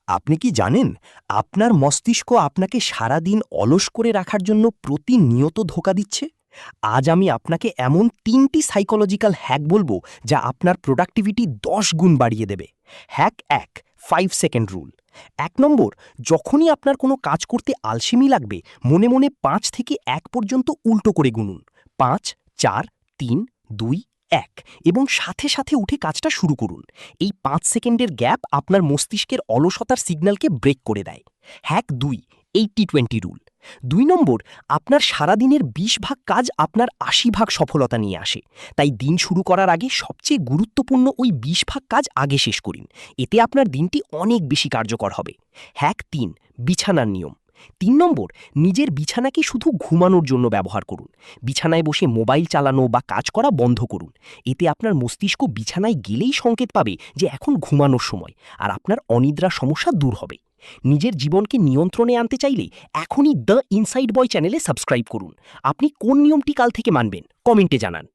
আপনি কি জানেন আপনার মস্তিষ্ক আপনাকে সারাদিন অলস করে রাখার জন্য প্রতিনিয়ত ধোঁকা দিচ্ছে? আজ আমি আপনাকে এমন ৩টি সাইকোলজিক্যাল হ্যাক বলবো যা আপনার প্রোডাক্টিভিটি ১০ গুণ বাড়িয়ে দেবে। Hack ১, ৫ second rule. ১ নম্বর, যখনই আপনার কোনো কাজ করতে আলসেমি লাগবে, মনে মনে ৫ থেকে ১ পর্যন্ত উল্টো করে গুনুন। ৫, ৪, ৩, ২, ১ এবং সাথে সাথে উঠে কাজটা শুরু করুন। এই ৫ সেকেন্ডের গ্যাপ আপনার মস্তিষ্কের অলসতার সিগন্যালকে ব্রেক করে দেয়। Hack ২, ৮০-২০ rule. ২ নম্বর, আপনার সারাদিনের ২০ ভাগ কাজ আপনার ৮০ ভাগ সফলতা নিয়ে আসে। তাই দিন শুরু করার আগে সবচেয়ে গুরুত্বপূর্ণ ওই ২০ ভাগ কাজ আগে শেষ করুন। এতে আপনার দিনটি অনেক বেশি কার্যকর হবে। হ্যাক ৩, বিছানার নিয়ম। ৩ নম্বর, নিজের বিছানাকে শুধু ঘুমানোর জন্য ব্যবহার করুন। বিছানায় বসে মোবাইল চালানো বা কাজ করা বন্ধ করুন। এতে আপনার মস্তিষ্ক বিছানায় গেলেই সংকেত পাবে যে এখন ঘুমানোর সময়, আর আপনার অনিদ্রার সমস্যা দূর হবে। নিজের জীবনকে নিয়ন্ত্রণে আনতে চাইলে এখনই দ্য ইনসাইড বয় চ্যানেলে সাবস্ক্রাইব করুন। আপনি কোন নিয়মটি কাল থেকে মানবেন কমেন্টে জানান।